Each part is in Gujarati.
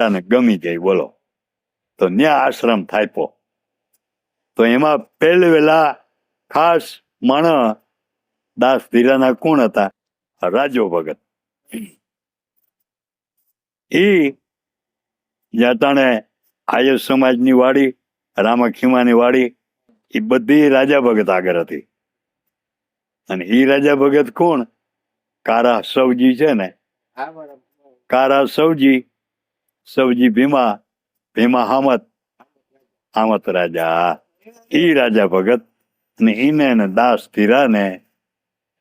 ગમી ગઈ બોલો. તો ન્યા આશ્રમ થાપ્યો. તો એમાં પહેલા ખાસ માણસ દાસ ધીરાના કોણ હતા? રાજો ભગત. એ જાતાણે આયર સમાજની વાડી, રામાખીમાની વાડી, એ બધી રાજા ભગત આગળ હતી. અને એ રાજા ભગત કોણ? કારા સવજી છે ને, કારા સવજી, સવજી ભીમા, ભીમા હામત રાજા. ઈ રાજા ભગત ને એને દાસ ધીરાને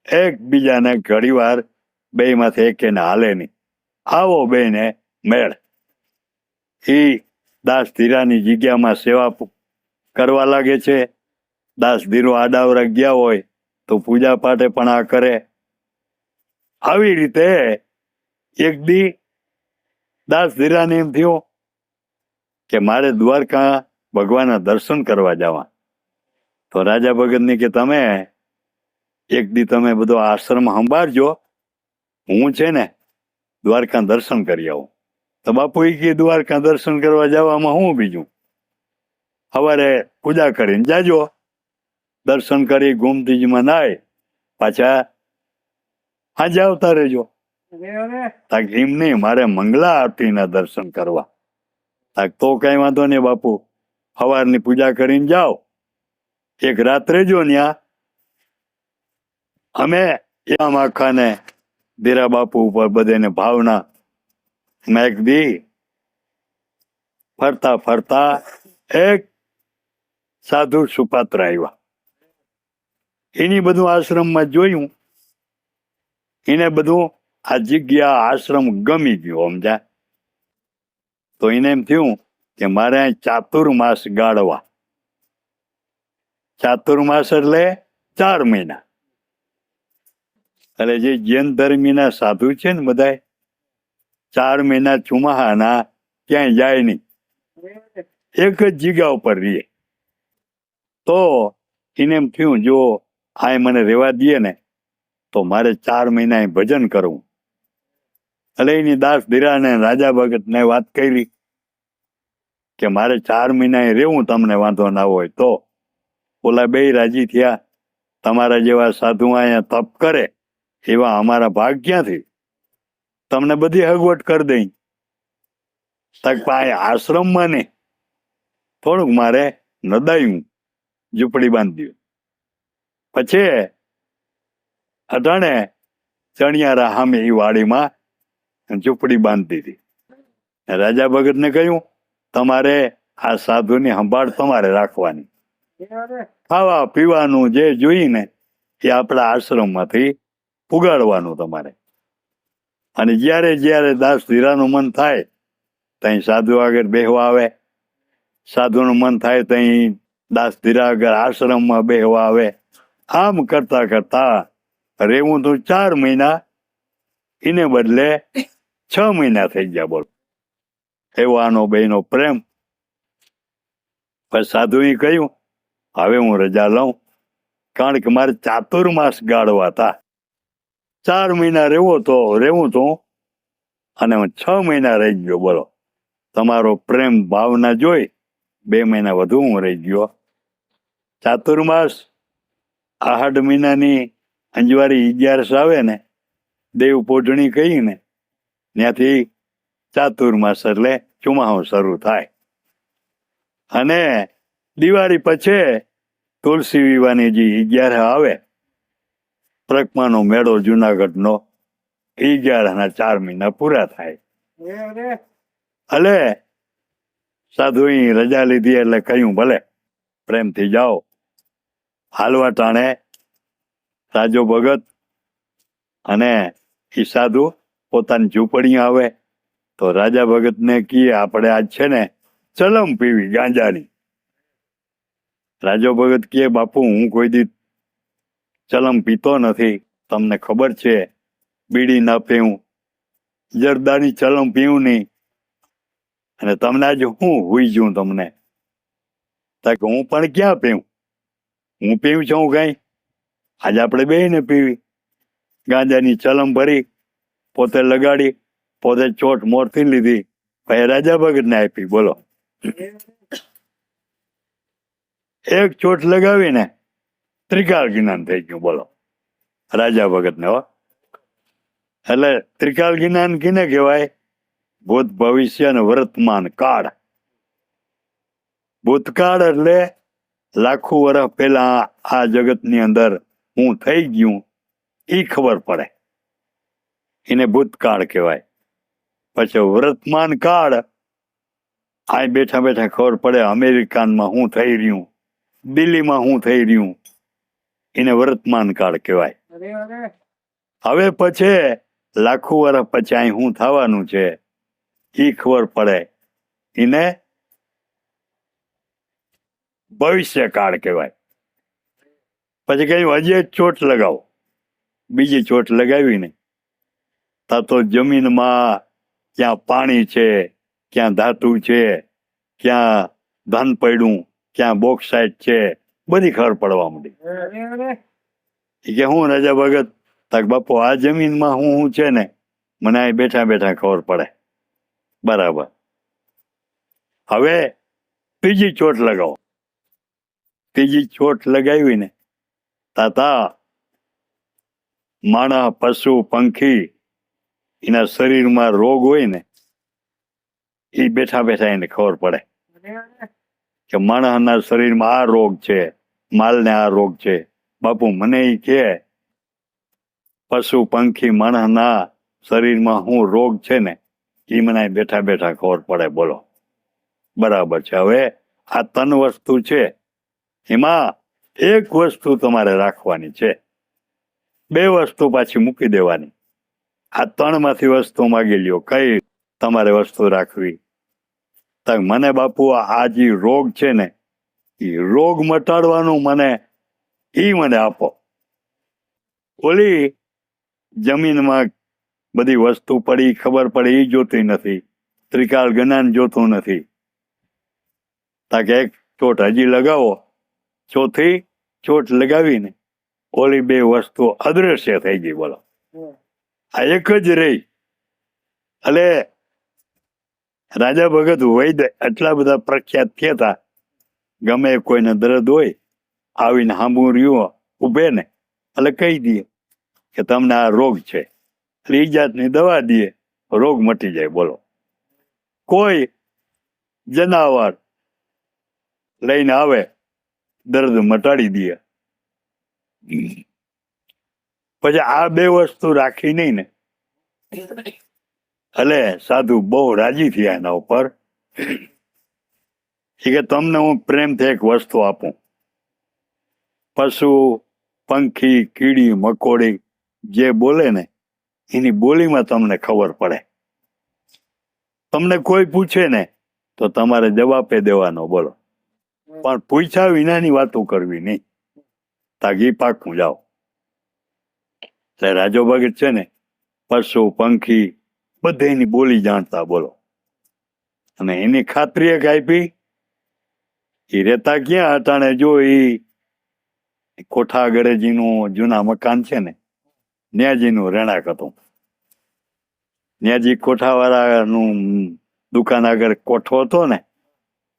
એકબીજાને ઘણી વાર બે માંથી એકેને હાલે નહીં. આવો બેને મેળ. ઈ દાસ ધીરાની જગ્યામાં સેવા કરવા લાગે છે. દાસ ધીરો આડાવરા ગયા હોય તો પૂજા પાઠે પણ આ કરે. આવી રીતે એક દી દાસ ધીરાને એમ થયું કે મારે દ્વારકા ભગવાનના દર્શન કરવા જવા. તો રાજા ભગતને કે તમે એક દી તમે બધો આશ્રમ સંભાળજો, હું છે ને દ્વારકા દર્શન કરી આવું. તો બાપુ એ કે દ્વારકા દર્શન કરવા જવામાં હું બીજું, સવારે પૂજા કરીને જાજો, દર્શન કરી ગોમતીજીમાં નાય પાછા આજે આવતા રહેજો. એમ નહીં, મારે મંગલા આરતીના દર્શન કરવા. તો કઈ વાંધો નહીં બાપુ, સવારની પૂજા કરીને જાઓ, એક રાત રહેજો ન્યા. અમે એમ આખાને ધીરા બાપુ ઉપર બધાને ભાવના. મેં એક દી ફરતા ફરતા એક સાધુ સુપાત્ર આવ્યા. એની બધું આશ્રમમાં જોયું, એને બધું આ જગ્યા આશ્રમ ગમી ગયો સમજા. તો એને એમ થયું કે મારે અહીં ચાતુર્માસ ગાળવા. ચાતુર્માસ એટલે 4 મહિના. એટલે જે જૈન ધર્મીના સાધુ છે ને બધા 4 મહિના ચુમાહાના ક્યાંય જાય નહીં, એક જ જગ્યા ઉપર રહીએ. તો એને એમ થયું જો આ મને રહેવા દે ને તો મારે 4 મહિના ભજન કરવું. એટલે એની દાસ ધીરાને રાજા ભગતને વાત કરી કે મારે 4 મહિના રહેવું, તમને વાંધો ના હોય તો. ઓલા બે રાજી થયા. તમારા જેવા સાધુ અહીંયા તપ કરે એવા અમારા ભાગ ક્યાંથી, તમને બધી હગવટ કરી દઈ. તક આશ્રમમાં ને થોડુંક મારે નદાયું ઝૂંપડી બાંધી. પછી અટાણે ચણિયારા સામે એ વાડીમાં ઝૂંપડી બાંધી હતી. રાજા ભગતને કહ્યું તમારે આ સાધુની સંભાળ તમારે રાખવાની, ખાવા પીવાનું જે જોઈને એ આપણા આશ્રમમાંથી પુગાડવાનું તમારે. અને જ્યારે જ્યારે દાસ ધીરાનું મન થાય ત્યાં સાધુ આગળ બેહવા આવે, સાધુનું મન થાય ત્યાં દાસ ધીરા આગળ આશ્રમમાં બેહવા આવે. આમ કરતા કરતા રેવું તો 4 મહિના, એને બદલે 6 મહિના થઈ ગયા. બોલો, એવો આનો બેનો પ્રેમ. પછી સાધુએ કહ્યું હવે હું રજા લઉં, કારણ કે મારે ચાતુર્માસ ગાળવા હતા. 4 મહિના રહેવું તો અને હું 6 મહિના રહી ગયો. બોલો, તમારો પ્રેમ ભાવના જોઈ 2 મહિના વધુ હું રહી ગયો. ચાતુર્માસ આહાડ મહિનાની અંજવારી 11 આવે ને, દેવ પોઢણી કહીને ત્યાંથી ચાતુર્માસ એટલે ચોમાહું શરૂ થાય. અને દિવાળી પછી તુલસી વિવાહની જે 11 આવે, પ્રકમાનો મેળો જુનાગઢનો, 11ના 4 મહિના પૂરા થાય. એટલે સાધુએ રજા લીધી એટલે કહ્યું ભલે પ્રેમથી જાઓ. હાલવા ટાણે રાજો ભગત અને એ સાધુ પોતાની ઝૂંપડી આવે. તો રાજા ભગતને કહીએ આપણે આજ છે ને ચલમ પીવી ગાંજાની. રાજો ભગત કહે બાપુ હું કોઈ દી ચલમ પીતો નથી, તમને ખબર છે, બીડી ના પીવું, જરદાની ચલમ પીવું નહીં, અને તમને આજે હું હુઈ જઉં તમને. હું પણ ક્યાં પીવું, હું પીવું છું કઈ? આજે આપણે બેને પીવી. ગાંજાની ચલમ ભરી, પોતે લગાડી, પોતે ચોટ મોરથી લીધી ભાઈ રાજા ભગત ને આપી. બોલો, એક ચોટ લગાવીને ત્રિકાળ જ્ઞાન થઈ ગયું. બોલો, રાજા ભગત ને. હો, એટલે ત્રિકાળ જ્ઞાન કિને કહેવાય? ભૂત, ભવિષ્ય અને વર્તમાન કાળ. ભૂતકાળ એટલે લાખો વર્ષ પહેલા આ જગતની અંદર હું થઈ ગયું એ ખબર પડે, એને ભૂતકાળ કહેવાય. પછી વર્તમાન કાળ, આ બેઠા બેઠા ખબર પડે અમેરિકાનમાં હું થઈ રહ્યું, દિલ્હીમાં હું થઈ રહ્યું, એને વર્તમાન કાળ કહેવાય. હવે પછી લાખો વર્ષ પછી અહીં હું થવાનું છે એ ખબર પડે, એને ભવિષ્ય કાળ કહેવાય. પછી કહ્યું હજી એક ચોટ લગાવો. બીજી ચોટ લગાવીને તા તો જમીનમાં ક્યાં પાણી છે, ક્યાં ધાતુ છે, ક્યાં ધન પડ્યું, ક્યાં બોક્સાઇટ છે, બધી ખબર પડવા માંડી. કે હું રાજા ભગત? તાક બાપુ આ જમીનમાં હું છે ને મને અહીં બેઠા બેઠા ખબર પડે. બરાબર. હવે ત્રીજી ચોટ લગાવો. ત્રીજી ચોટ લગાવીને તાતા માણસ, પશુ, પંખી એના શરીરમાં રોગ હોય ને એ બેઠા બેઠા એને ખબર પડે કે માણસના શરીરમાં આ રોગ છે, માલને આ રોગ છે. બાપુ મને એ કે પશુ, પંખી, માણસના શરીરમાં શું રોગ છે ને એ મને બેઠા બેઠા ખબર પડે. બોલો, બરાબર છે. હવે આ તન વસ્તુ છે, એમાં એક વસ્તુ તમારે રાખવાની છે, બે વસ્તુ પાછી મૂકી દેવાની. આ ત્રણમાંથી વસ્તુ માગી લ્યો, કઈ તમારે વસ્તુ રાખવી? મને બાપુ આ જે રોગ છે ને એ રોગ મટાડવાનું મને આપો. ઓલી જમીનમાં બધી વસ્તુ પડી ખબર પડે એ જોતી નથી, ત્રિકાળ જ્ઞાન જોતું નથી. તાકે એક ચોટ હજી લગાવો, ચોથી ચોટ લગાવીને ઓલી બે વસ્તુ અદ્રશ્ય થઈ ગઈ. બોલો, આ એક જ રહી. એટલે રાજા ભગત વૈદ્ય એટલા બધા પ્રખ્યાત થયા હતા, ગમે કોઈને દર્દ હોય આવીને સાંભળું રહ્યું ઉભે ને એટલે કહી દે કે તમને આ રોગ છે, એટલે ઈ જાતની દવા દે, રોગ મટી જાય. બોલો, કોઈ જનાવર લઈને આવે, દર્દ મટાડી દે. પછી આ બે વસ્તુ રાખી નહીં ને એટલે સાધુ બહુ રાજી થયા એના ઉપર. કે તમને હું પ્રેમથી એક વસ્તુ આપું, પશુ, પંખી, કીડી, મકોડી જે બોલે ને એની બોલીમાં તમને ખબર પડે. તમને કોઈ પૂછે ને તો તમારે જવાબે દેવાનો. બોલો, પણ પૂછ્યા વિનાની વાતો કરવી નહીં, તાગી પાકું જાઓ. એટલે રાજો ભગત છે ને પશુ, પંખી બધે એની બોલી જાણતા. બોલો, અને એની ખાતરી એક આપી. એ રહેતા ક્યાં અટાણે જો એ કોઠા ગળેજીનું જૂના મકાન છે ને ન્યાજીનું રહેણાંક હતું. ન્યાજી કોઠાવાળાનું દુકાન આગળ કોઠો હતો ને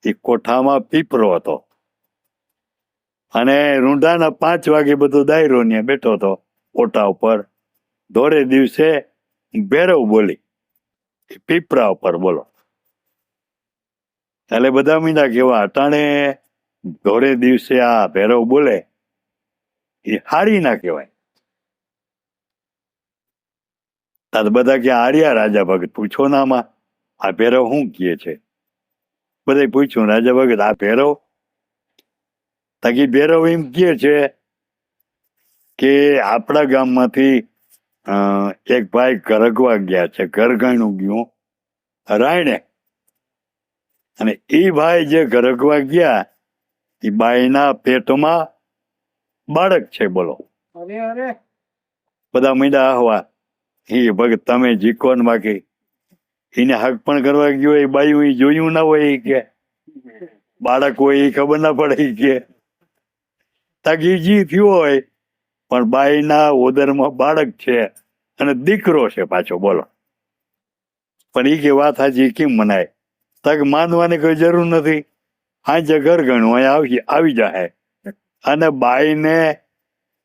એ કોઠામાં પીપરો હતો, અને રૂંઢાના 5 વાગે બધો દાયરો ત્યાં બેઠો હતો ઓટા ઉપર. ધોળે દિવસે ભેરવ બોલી પીપરા ઉપર. બોલો, એટલે બધા મીંડા કેવા અટાણે ધોળે દિવસે આ ભેરવ બોલે એ હારી ના કહેવાય. તાર બધા ક્યાં હાર્યા? રાજા ભગત પૂછો ને આમાં આ ભેરવ શું કહે છે? બધા પૂછ્યું રાજા ભગત આ ભેરવ? તાકી ભેરવ એમ કહે છે કે આપણા ગામમાંથી એક ભાઈ ગરગવા ગયા છે, ગરગાણું ગયું રાયણે, અને એ ભાઈ જે ગરગવા ગયા એ બાઈના પેટમાં બાળક છે. બોલો, બધા મીંડા હવા એ ભગત તમે જીકોન બાકી એને હક પણ કરવા ગયો એ બાયું એ જોયું ના હોય, એ કે બાળક હોય એ ખબર ના પડે, એ કે તાકી જી થયો હોય પણ બાઈના ઓદરમાં બાળક છે અને દીકરો છે પાછો. બોલો, પણ એ કે વાત હાજી કેમ મનાય? તક માનવાની કોઈ જરૂર નથી. હાજે ઘર ગણું અહીંયા આવી જાય. અને બાઈને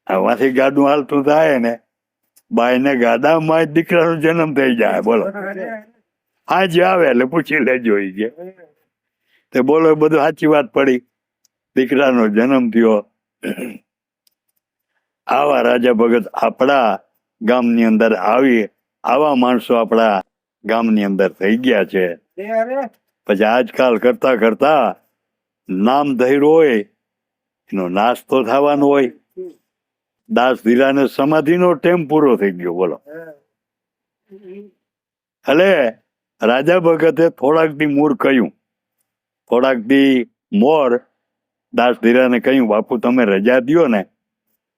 આમાંથી ગાડું હાલતું થાય ને, બાઈને ગાડામાં દીકરાનો જન્મ થઈ જાય. બોલો, હાજે આવે એટલે પૂછી લેજો ઈ કે. તે બોલો બધું સાચી વાત પડી. દીકરાનો જન્મ થયો. આવા રાજા ભગત આપણા ગામની અંદર આવા માણસો આપણા ગામની અંદર થઈ ગયા છે. પછી આજકાલ કરતા કરતા નામ ધૈર્ય હોય એનો નાશ તો થવાનો હોય. દાસ ધીરાને સમાધિનો ટેમ પૂરો થઈ ગયો. બોલો, એટલે રાજા ભગતે થોડાક દી મૂળ કહ્યું, થોડાક દી મોર દાસ ધીરાને કહ્યું, બાપુ તમે રજા દ્યો ને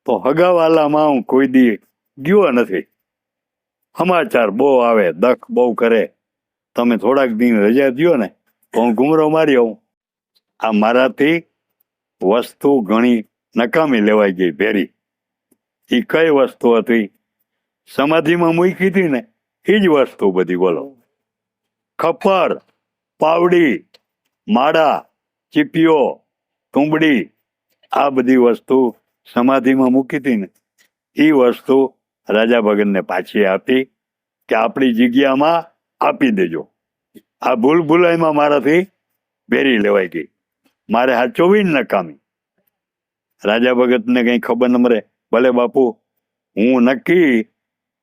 તો હગાવાલામાં હું કોઈ દી ગયો નથી. સમાચાર બહુ આવે, દખ બહુ કરે. તમે થોડાક દિન રજા દ્યો ને તો હું ઘુમરો મારી આવું. આ મારાથી વસ્તુ ઘણી નકામી લેવાઈ ગઈ ભેરી. એ કઈ વસ્તુ હતી? સમાધિમાં મૂકી હતી ને એ જ વસ્તુ બધી. બોલો, ખપ્પર, પાવડી, માળા, ચીપીઓ, તુંબડી, આ બધી વસ્તુ સમાધિમાં મૂકી હતી ને એ વસ્તુ રાજા ભગતને પાછી આપી કે આપણી જગ્યામાં આપી દેજો. આ ભૂલ ભૂલાઈમાં મારાથી ભેરી લેવાઈ ગઈ. મારે હાચોવી નકામી. રાજા ભગતને કઈ ખબર ન મળે. ભલે બાપુ હું નક્કી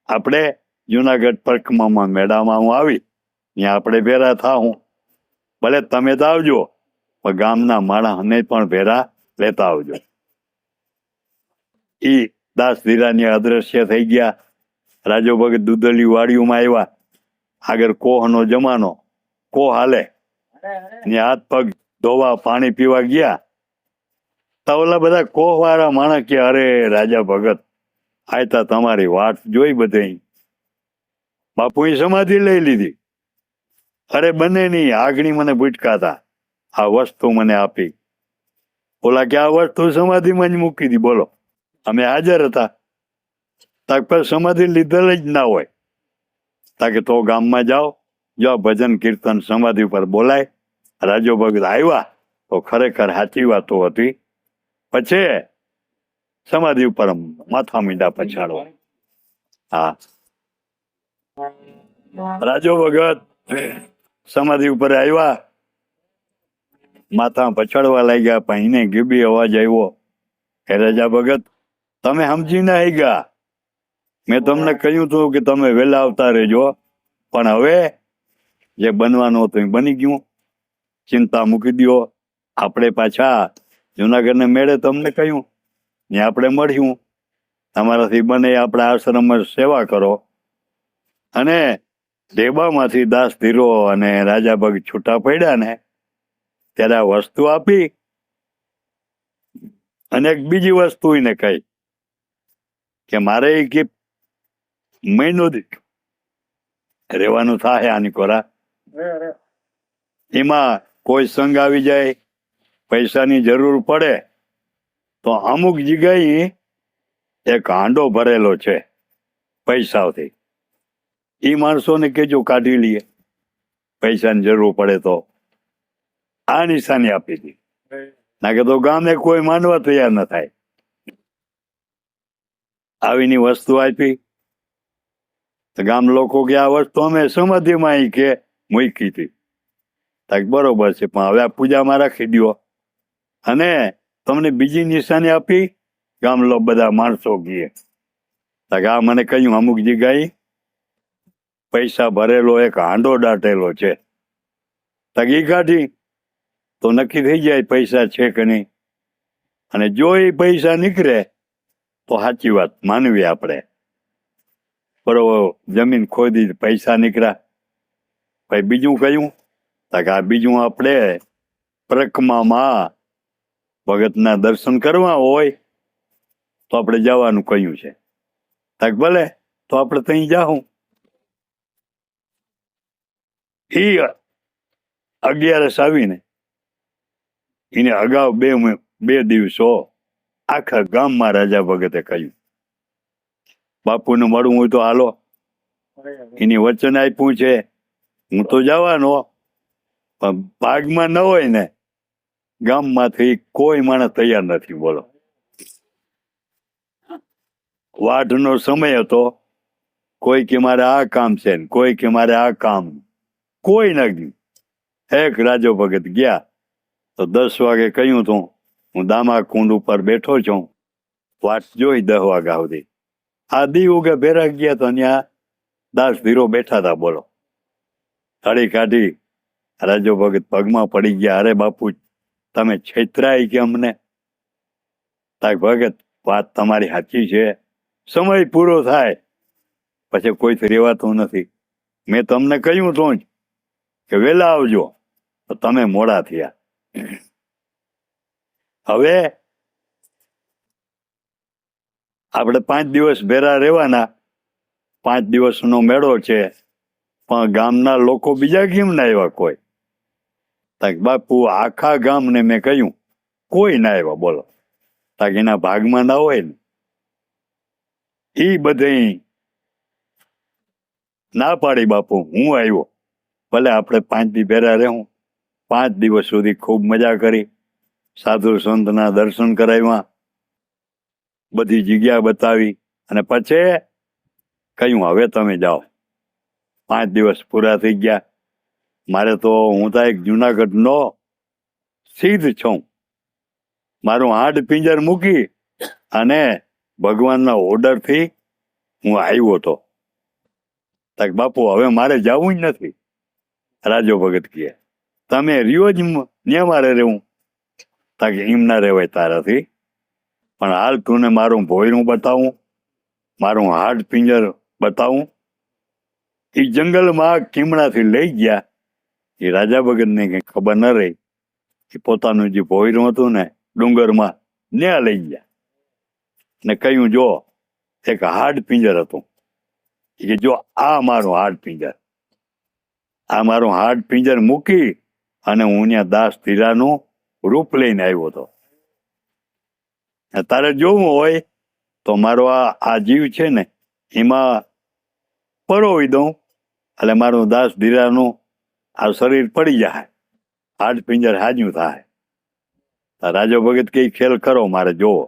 આપણે જુનાગઢ પરકમામાં મેળામાં હું આવી, ત્યાં આપણે ભેરા થાઉં. ભલે તમે તો આવજો, પણ ગામના માણસને પણ ભેરા લેતા આવજો. ઈ દાસ ધીરાની અદ્રશ્ય થઈ ગયા. રાજો ભગત દૂધલી વાડીઓમાં આવ્યા. આગળ કોહનો જમાનો, કોહ હાલે ને હાથ પગ ધોવા પાણી પીવા ગયા. તો ઓલા બધા કોહ વાળા માણસ કે અરે રાજા ભગત આયતા તમારી વાત જોઈ બધે. બાપુએ સમાધિ લઈ લીધી. અરે બને નહીં, આગણી મને ભૂટકાતા, આ વસ્તુ મને આપી. ઓલા કે આ વસ્તુ સમાધિમાં જ મૂકી દી. બોલો, અમે હાજર હતા. તાક પર સમાધિ લીધેલ જ ના હોય. તાકે તો ગામમાં જાઓ, જો ભજન કીર્તન સમાધિ ઉપર બોલાય. રાજો ભગત આવ્યા તો ખરેખર સાચી વાતો હતી. પછી સમાધિ ઉપર માથા મીંડા પછાડવા. હા, રાજો ભગત સમાધિ ઉપર આવ્યા, માથા પછાડવા લાગ્યા. પણ એને ગીબી અવાજ આવ્યો કે રાજા ભગત તમે સમજી ના ગયા. મેં તમને કહ્યું હતું કે તમે વહેલા આવતા રહેજો, પણ હવે જે બનવાનું હતું એ બની ગયું. ચિંતા મૂકી દો. આપણે પાછા જુનાગઢને મેળે તમને કહ્યું ને આપણે મળ્યું. તમારાથી બને આપણા આશ્રમમાં સેવા કરો. અને ડેબામાંથી દાસ ધીરો અને રાજા ભગત છૂટા પડ્યા ને ત્યારે આ વસ્તુ આપી. અને એક બીજી વસ્તુ એને કહી કે મારે કે મહિનો રહેવાનું થાય આની કોરા. એમાં કોઈ સંગ આવી જાય, પૈસાની જરૂર પડે તો અમુક જગ્યાએ એક હાંડો ભરેલો છે પૈસાથી. એ માણસોને કેજો કાઢી લઈએ, પૈસાની જરૂર પડે તો. આ નિશાની આપી હતી. ના કે તો ગામે કોઈ માનવા તૈયાર ન થાય. આવીની વસ્તુ આપી તો ગામ લોકો કે આ વસ્તુ અમે સમાધિમાં કે મૂકી હતી. બરોબર છે, પણ હવે આ પૂજામાં રાખી દો. અને તમને બીજી નિશાની આપી. ગામ લોકો બધા માણસો કીએ આ મને કહ્યું અમુક જગ્યાએ પૈસા ભરેલો એક હાંડો દાટેલો છે. એ કાઢી તો નક્કી થઈ જાય પૈસા છે કે નહીં. અને જો એ પૈસા નીકળે તો સાચી વાત માનવી આપણે. બરોબર, જમીન ખોદી પૈસા નીકળ્યા. ભાઈ બીજું કયું? આ બીજું આપણે પ્રકમામાં ભગતના દર્શન કરવા હોય તો આપણે જવાનું કહ્યું છે. ભલે તો આપણે ત્યાં જાઉં. એ 11 આવીને એને અગાઉ બે દિવસો આખા ગામમાં રાજા ભગતે કહ્યું બાપુને મળવું હોય તો હાલો. એની વચન આપ્યું છે હું તો જવાનો, પણ ભાગમાં ન હોય ને ગામમાંથી કોઈ માણસ તૈયાર નથી. બોલો, વાઢનો સમય હતો. કોઈ કે મારે આ કામ છે ને કોઈ કે મારે આ કામ. કોઈ ન ગયું. એક રાજો ભગત ગયા તો 10 વાગે કહ્યું તું હું દામા કુંડ ઉપર બેઠો છું, વાટ જોઈ 10 વાગ્યા સુધી. આ દી ઉગે ભેરા ગયા તો ત્યાં દાસ ધીરો બેઠા હતા. બોલો, થાળી કાઢી રાજો ભગત પગમાં પડી ગયા. અરે બાપુ, તમે છેતરાય કે અમને? તાય ભગત, વાત તમારી સાચી છે. સમય પૂરો થાય પછી કોઈ રેવાતું નથી. મેં તમને કહ્યું તું જ કે વહેલા આવજો, તો તમે મોડા થયા. હવે આપણે 5 દિવસ ભેરા રહેવાના. 5 દિવસનો મેળો છે, પણ ગામના લોકો બીજા કેમ ના આવ્યા કોઈ? તાક બાપુ, આખા ગામને મેં કહ્યું કોઈ ના આવ્યા. બોલો, તાક એના ભાગમાં ના હોય ને. એ બધે ના પાડી બાપુ, હું આવ્યો. ભલે આપણે 5 દી ભેરા રહેવું. 5 દિવસ સુધી ખૂબ મજા કરી. સાધુ સંતના દર્શન કરાવ્યા, બધી જગ્યા બતાવી, અને પછી કહ્યું હવે તમે જાઓ. 5 દિવસ પૂરા થઈ ગયા. મારે તો, હું તો એક જુનાગઢનો સિદ્ધ છું. મારું હાડ પિંજર મૂકી અને ભગવાનના ઓર્ડરથી હું આવ્યો હતો. તાક બાપુ, હવે મારે જવું જ નથી. રાજો ભગત કહે તમે રહ્યો જ ને મારે રહેવું. તાકે એમ ના રહેવાય તારાથી, પણ હાલ તું મારું ભોયરું બતાવું, મારું હાડ પિંજર બતાવું. એ જંગલમાં કીમણાથી લઈ ગયા. એ રાજા ભગતને કઈ ખબર ન રહી. એ પોતાનું જે ભોયરું હતું ને ડુંગરમાં ત્યાં લઈ ગયા ને કહ્યું જો એક હાડ પિંજર હતું. કે જો આ મારું હાડ પિંજર, આ મારું હાડ પિંજર મૂકી અને હું ત્યાં દાસ ધીરાનું રૂપ લઈને આવ્યો હતો. તારે જોવું હોય તો મારો આ જીવ છે ને એમાં પરોવી દઉં, એટલે મારું દાસ ધીરાનું આ શરીર પડી જાય, હાડ પિંજર હાજ્યું થાય. રાજો ભગત કઈ ખેલ કરો, મારે જોવો.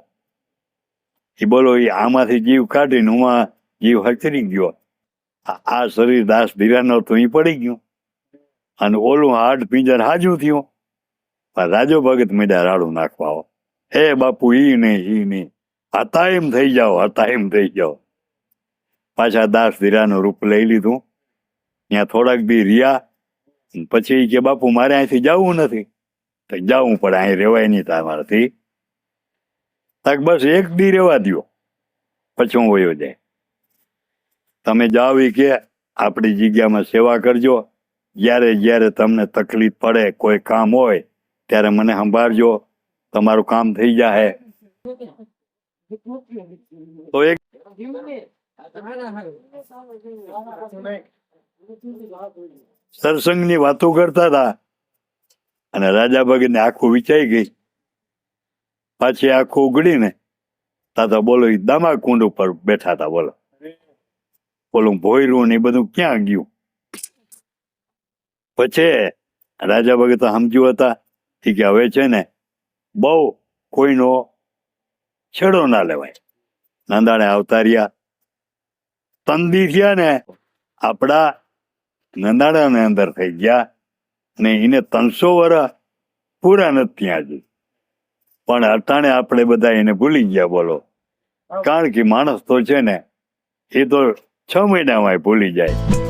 એ બોલો, એ આમાંથી જીવ કાઢીને હું જીવ હચરી ગયો. આ શરીર દાસ ધીરાનો તો એ પડી ગયું, અને ઓલું હાડ પિંજર હાજું થયું. રાજો ભગત મેડા રાડું નાખવા. હે બાપુ, ઈ નહીં, હતા એમ થઈ જાઓ, હતા એમ થઈ જાઓ. પાછા દાસ ધીરાનું રૂપ લઈ લીધું. ત્યાં થોડાક દી રહ્યા. પછી કે બાપુ, મારે અહીંથી જવું નથી. તો જવું પડે, અહીં રેવાય નહીં તમારાથી. તાક બસ એક દી રેવા દો, પછી હું વયો જાય. તમે જાઓ એ કે આપણી જગ્યામાં સેવા કરજો. જ્યારે જ્યારે તમને તકલીફ પડે, કોઈ કામ હોય, ત્યારે મને સંભાળજો, તમારું કામ થઈ જાય. તો એક સત્સંગની વાતો કરતા હતા, અને રાજા ભગતને આખું વિચાઈ ગઈ. પાછી આખું ઉગડીને તાતા બોલો એ દામા કુંડ ઉપર બેઠા હતા. બોલો, બોલું ભોયરું ને બધું ક્યાં ગયું? પછી રાજા ભગત સમજ્યું હતા કે હવે છે ને બહુ કોઈનો છેડો ના લેવાય. નંદાણે આવતા રહ્યા. તંદી થયા ને આપણા નંદાણાને અંદર થઈ ગયા, ને એને 300 વર્ષ પૂરા નથી ત્યાં હજી. પણ અટાણે આપણે બધા એને ભૂલી ગયા. બોલો, કારણ કે માણસ તો છે ને એ તો 6 મહિનામાં ભૂલી જાય.